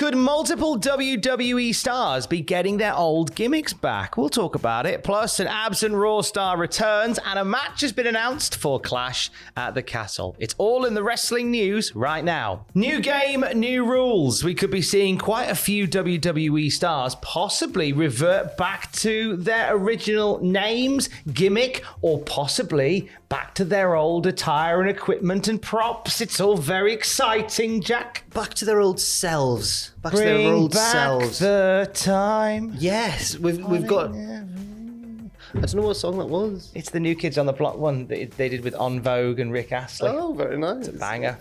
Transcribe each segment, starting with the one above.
Could multiple WWE stars be getting their old gimmicks back? We'll talk about it. Plus, an absent RAW star returns, and a match has been announced for Clash at the Castle. It's all in the wrestling news right now. New game, new rules. We could be seeing quite a few WWE stars possibly revert back to their original names, gimmick, or possibly back to their old attire and equipment and props. It's all very exciting, Jack. Back to their old selves. Back Bring to their old back selves. the time. Yes, we've got. I don't know what song that was. It's the New Kids on the Block one that they did with On Vogue and Rick Astley. Oh, very nice. It's a banger.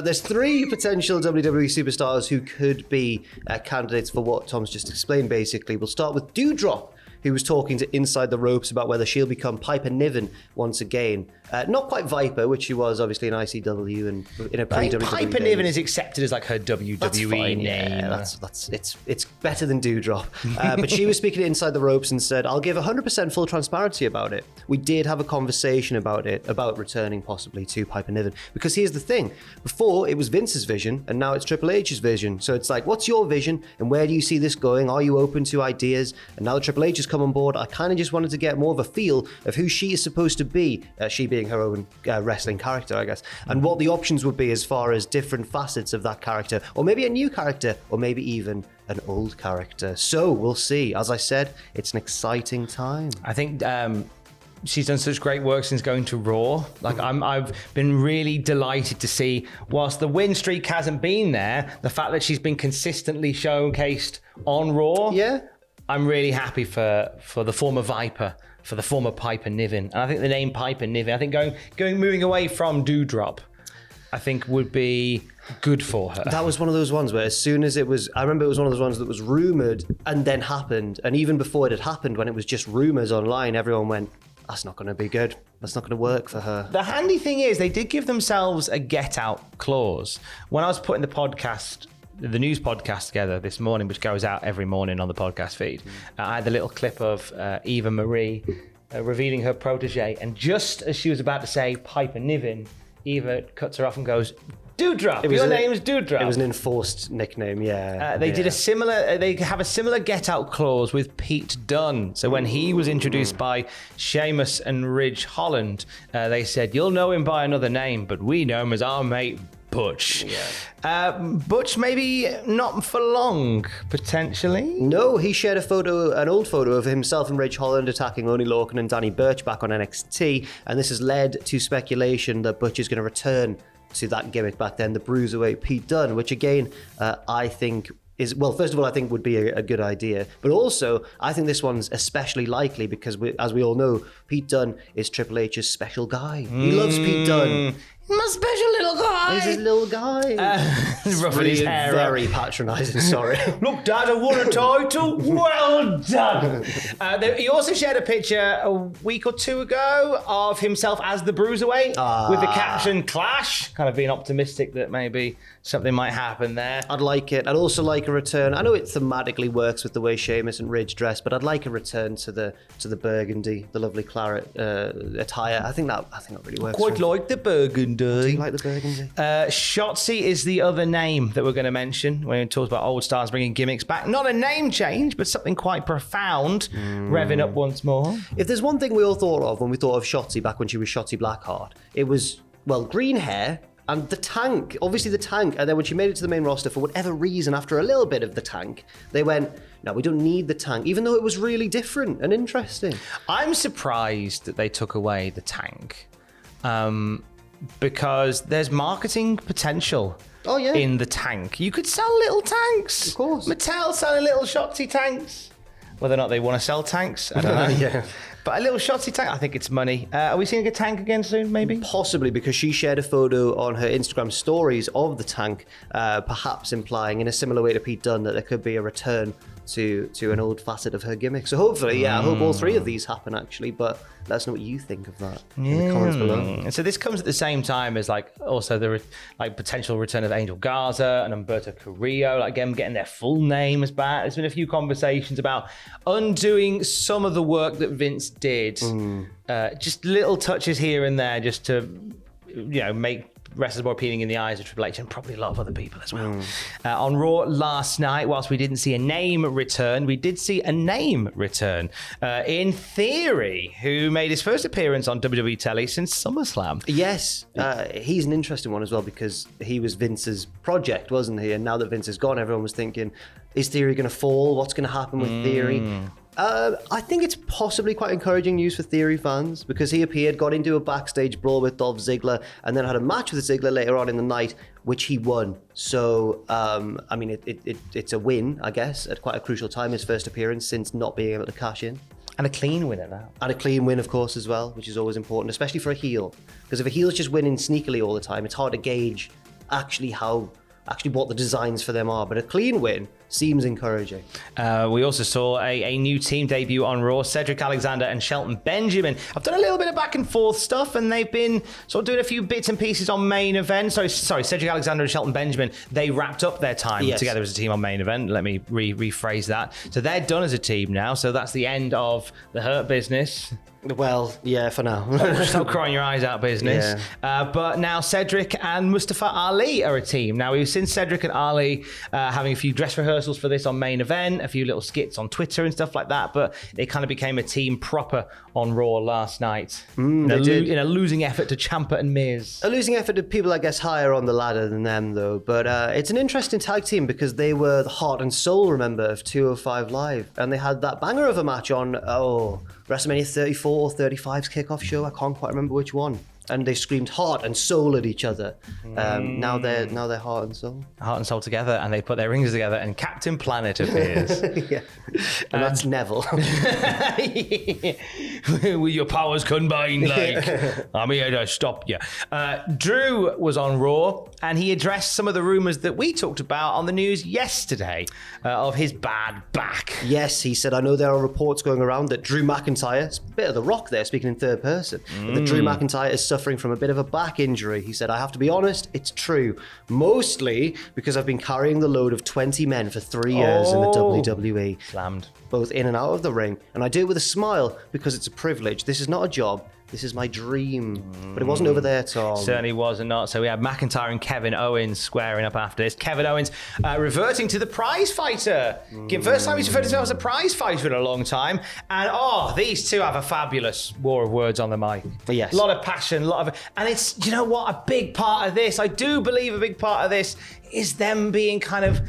There's 3 potential WWE superstars who could be candidates for what Tom's just explained, basically. We'll start with Dewdrop, who was talking to Inside the Ropes about whether she'll become Piper Niven once again. Not quite Viper, which she was obviously in ICW and in a pre-WWE Piper Niven is accepted as like her WWE That's fine, name. Yeah, it's better than Dewdrop. But she was speaking to Inside the Ropes and said, "I'll give 100% full transparency about it. We did have a conversation about it, about returning possibly to Piper Niven. Because here's the thing: before it was Vince's vision, and now it's Triple H's vision. So it's like, what's your vision, and where do you see this going? Are you open to ideas? And now that Triple H has come on board, I kind of just wanted to get more of a feel of who she is supposed to be. She being her own wrestling character, I guess, and what the options would be as far as different facets of that character, or maybe a new character, or maybe even an old character. So we'll see. As I said, it's an exciting time. I think she's done such great work since going to Raw. Like I've been really delighted to see, whilst the win streak hasn't been there, the fact that she's been consistently showcased on Raw. Yeah. I'm really happy for the former Viper, for the former Piper Niven. And I think the name Piper Niven, I think moving away from Dewdrop, I think would be good for her. That was one of those ones where as soon as it was, I remember it was one of those ones that was rumoured and then happened. And even before it had happened, when it was just rumours online, everyone went, that's not going to be good. That's not going to work for her. The handy thing is they did give themselves a get out clause. When I was putting the news podcast together this morning, which goes out every morning on the podcast feed, I had a little clip of Eva Marie revealing her protege, and just as she was about to say Piper Niven, Eva cuts her off and goes, Dewdrop, your name's Dewdrop. It was an enforced nickname, yeah. They have a similar get out clause with Pete Dunne. So when he was introduced by Sheamus and Ridge Holland, they said, you'll know him by another name, but we know him as our mate Butch. Yeah. Butch maybe not for long, potentially. No, he shared an old photo of himself and Ridge Holland attacking Oney Lorcan and Danny Burch back on NXT, and this has led to speculation that Butch is going to return to that gimmick back then, the Bruiserweight Pete Dunne, which again, I think is, well, first of all, I think would be a good idea, but also I think this one's especially likely because, as we all know, Pete Dunne is Triple H's special guy. He loves Pete Dunne. My special little guy. He's his little guy. Ruffling his hair very patronising, sorry. Look, Dad, I won a title. Well done. He also shared a picture a week or 2 ago of himself as the Bruiserweight with the caption Clash, kind of being optimistic that maybe something might happen there. I'd like it. I'd also like a return. I know it thematically works with the way Sheamus and Ridge dress, but I'd like a return to the burgundy, the lovely claret attire. I think that really works. Quite like the burgundy. Do you like the burgundy? Shotzi is the other name that we're going to mention when we talk about old stars bringing gimmicks back. Not a name change, but something quite profound, revving up once more. If there's one thing we all thought of when we thought of Shotzi back when she was Shotzi Blackheart, it was, well, green hair and the tank. Obviously the tank. And then when she made it to the main roster, for whatever reason, after a little bit of the tank, they went, no, we don't need the tank, even though it was really different and interesting. I'm surprised that they took away the tank. Because there's marketing potential in the tank. You could sell little tanks. Of course. Mattel selling little Shotzi tanks. Whether or not they want to sell tanks, I don't know. Yeah. But a little Shotzi tank, I think it's money. Are we seeing a tank again soon, maybe? Possibly, because she shared a photo on her Instagram stories of the tank, perhaps implying in a similar way to Pete Dunne that there could be a return to an old facet of her gimmick. So hopefully, I hope all 3 of these happen actually, but let us know what you think of that in the comments below. And so this comes at the same time as also the potential return of Angel Garza and Humberto Carrillo, again getting their full names back. There's been a few conversations about undoing some of the work that Vince did, just little touches here and there, just to make wrestlers more appealing in the eyes of Triple H and probably a lot of other people as well. On Raw last night, whilst we didn't see a name return, we did see a name return. In Theory, who made his first appearance on WWE Telly since SummerSlam. Yes, he's an interesting one as well because he was Vince's project, wasn't he? And now that Vince is gone, everyone was thinking, is Theory going to fall? What's going to happen with Theory? I think it's possibly quite encouraging news for Theory fans because he appeared, got into a backstage brawl with Dolph Ziggler, and then had a match with Ziggler later on in the night, which he won. So, I mean, it's a win, I guess, at quite a crucial time, his first appearance since not being able to cash in. And a clean win at that. And a clean win, of course, as well, which is always important, especially for a heel. Because if a heel's just winning sneakily all the time, it's hard to gauge actually what the designs for them are. But a clean win seems encouraging. We also saw a new team debut on Raw. Cedric Alexander and Shelton Benjamin. I've done a little bit of back and forth stuff, and they've been sort of doing a few bits and pieces on Main Event. Sorry, Cedric Alexander and Shelton Benjamin, they wrapped up their time together as a team on Main Event. Let me rephrase that. So they're done as a team now, so that's the end of the Hurt Business. Well, yeah, for now. Stop crying your eyes out business. Yeah. But now Cedric and Mustafa Ali are a team. Now, we've seen Cedric and Ali having a few dress rehearsals for this on Main Event, a few little skits on Twitter and stuff like that, but they kind of became a team proper on Raw last night. In a losing effort to Ciampa and Miz. A losing effort to people, I guess, higher on the ladder than them, though. But it's an interesting tag team because they were the heart and soul, remember, of 205 Live. And they had that banger of a match on, WrestleMania 34 or 35's kickoff show. I can't quite remember which one. And they screamed heart and soul at each other. Now they're heart and soul. Heart and soul together, and they put their rings together, and Captain Planet appears. Yeah. And that's Neville. With your powers combined, like, I'm here to stop you. Drew was on Raw, and he addressed some of the rumors that we talked about on the news yesterday of his bad back. Yes, he said, I know there are reports going around that Drew McIntyre, it's a bit of The Rock there, speaking in third person, that Drew McIntyre is suffering from a bit of a back injury. He said, I have to be honest, it's true. Mostly because I've been carrying the load of 20 men for 3 years in the WWE. Slammed. Both in and out of the ring. And I do it with a smile because it's a privilege. This is not a job. This is my dream. But it wasn't over there, Tom. Certainly was not. So we had McIntyre and Kevin Owens squaring up after this. Kevin Owens reverting to the prize fighter. First time he's referred to himself as a prize fighter in a long time. And these two have a fabulous war of words on the mic. Yes. A lot of passion, and it's, you know what, a big part of this, I do believe a big part of this is them being kind of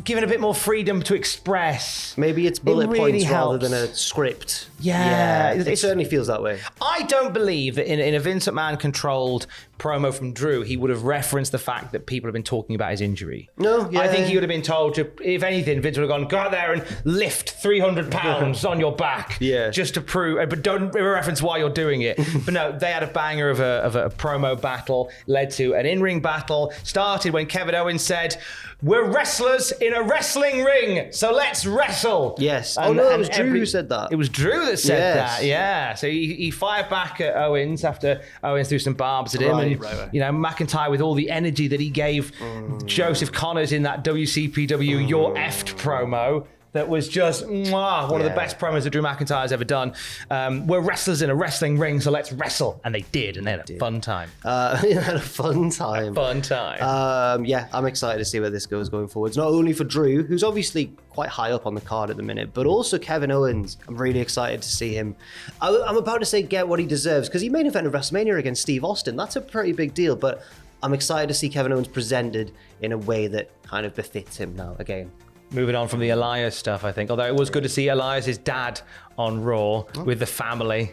given a bit more freedom to express. Maybe it's bullet points rather helps. than a script. Yeah. It certainly feels that way. I don't believe that in a Vince McMahon controlled promo from Drew, he would have referenced the fact that people have been talking about his injury. No, yeah. I think he would have been told to, if anything, Vince would have gone, go out there and lift 300 pounds on your back. Yeah. Just to prove, but don't reference why you're doing it. But no, they had a banger of a promo battle, led to an in-ring battle, started when Kevin Owens said, we're wrestlers in a wrestling ring, so let's wrestle. Yes. And, it was Drew who said that. It was Drew that said that, yeah. So he fired back at Owens after Owens threw some barbs at him. Right. You know, McIntyre with all the energy that he gave Joseph Connors in that WCPW You're Effed promo. That was just one of the best promos that Drew McIntyre's ever done. We're wrestlers in a wrestling ring, so let's wrestle. And they did, and they had a fun time. They had a fun time. I'm excited to see where this goes going forwards. Not only for Drew, who's obviously quite high up on the card at the minute, but also Kevin Owens. I'm really excited to see him. I'm about to say get what he deserves, because he main evented WrestleMania against Steve Austin. That's a pretty big deal, but I'm excited to see Kevin Owens presented in a way that kind of befits him now again. Moving on from the Elias stuff, I think. Although it was good to see Elias' dad on Raw with the family.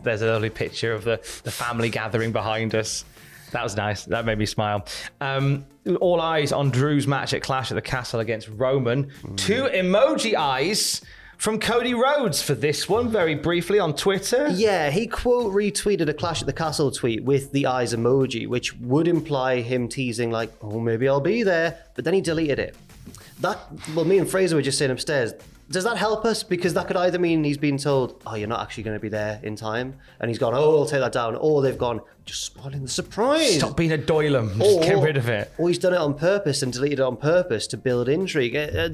There's a lovely picture of the family gathering behind us. That was nice. That made me smile. All eyes on Drew's match at Clash at the Castle against Roman. 2 emoji eyes from Cody Rhodes for this one, very briefly on Twitter. Yeah, he quote retweeted a Clash at the Castle tweet with the eyes emoji, which would imply him teasing like, maybe I'll be there. But then he deleted it. Me and Fraser were just saying upstairs, Does that help us? Because that could either mean he's been told, oh, you're not actually going to be there in time. And he's gone, oh, I'll take that down. Or they've gone, just spoiling the surprise. Stop being a doylem. Just get rid of it. Or he's done it on purpose and deleted it on purpose to build intrigue. I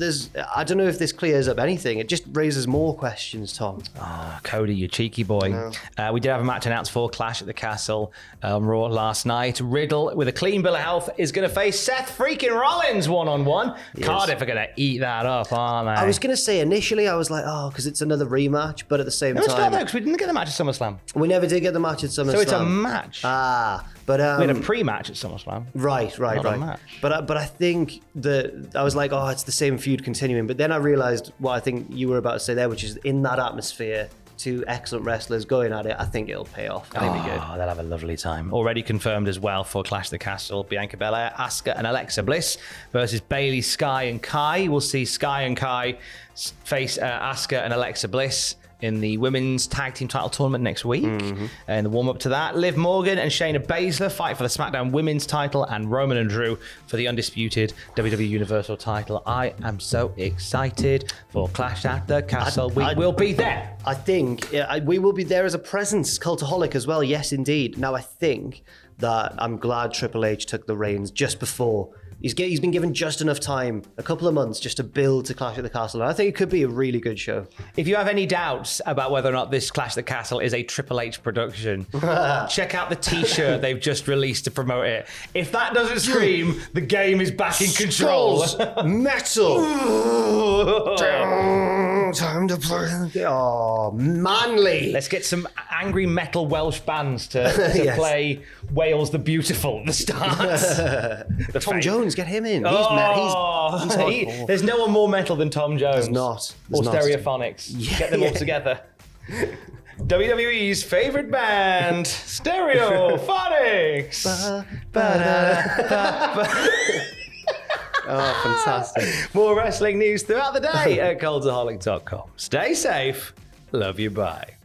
don't know if this clears up anything. It just raises more questions, Tom. Oh, Cody, you cheeky boy. We did have a match announced for Clash at the Castle on Raw last night. Riddle, with a clean bill of health, is going to face Seth freaking Rollins one-on-one. Yes. Cardiff are going to eat that up, aren't they? I was going to say, initially, I was like, oh, because it's another rematch, but at the same time... No, it's not, though, because we didn't get the match at SummerSlam. We never did get the match at SummerSlam. So it's a match. But we had a pre-match at SummerSlam. Right. A match. But I think that I was like, oh, it's the same feud continuing. But then I realized what I think you were about to say there, which is in that atmosphere, two excellent wrestlers going at it, I think it'll pay off. I think it'll be good. They'll have a lovely time. Already confirmed as well for Clash of the Castle, Bianca Belair, Asuka and Alexa Bliss versus Bayley, Sky and Kai. We'll see Sky and Kai face Asuka and Alexa Bliss in the women's tag team title tournament next week. And the warm-up to that, Liv Morgan and Shayna Baszler fight for the SmackDown women's title, and Roman and Drew for the undisputed WWE Universal title. I am so excited for Clash at the Castle. We will be there. I think we will be there as a presence. Cultaholic as well, yes, indeed. Now, I think that I'm glad Triple H took the reins just before. He's been given just enough time, a couple of months, just to build to Clash at the Castle. And I think it could be a really good show. If you have any doubts about whether or not this Clash at the Castle is a Triple H production, check out the t-shirt they've just released to promote it. If that doesn't scream, the game is back in control. Metal. Time to play. Oh, manly. Let's get some angry metal Welsh bands to yes. play Wales the Beautiful at the start. Tom Jones, get him in. He's hardcore. There's no one more metal than Tom Jones. There's not. Or Stereophonics. Yeah, get them all together. WWE's favorite band, Stereophonics. Oh, fantastic. More wrestling news throughout the day at Cultaholic.com. Stay safe. Love you. Bye.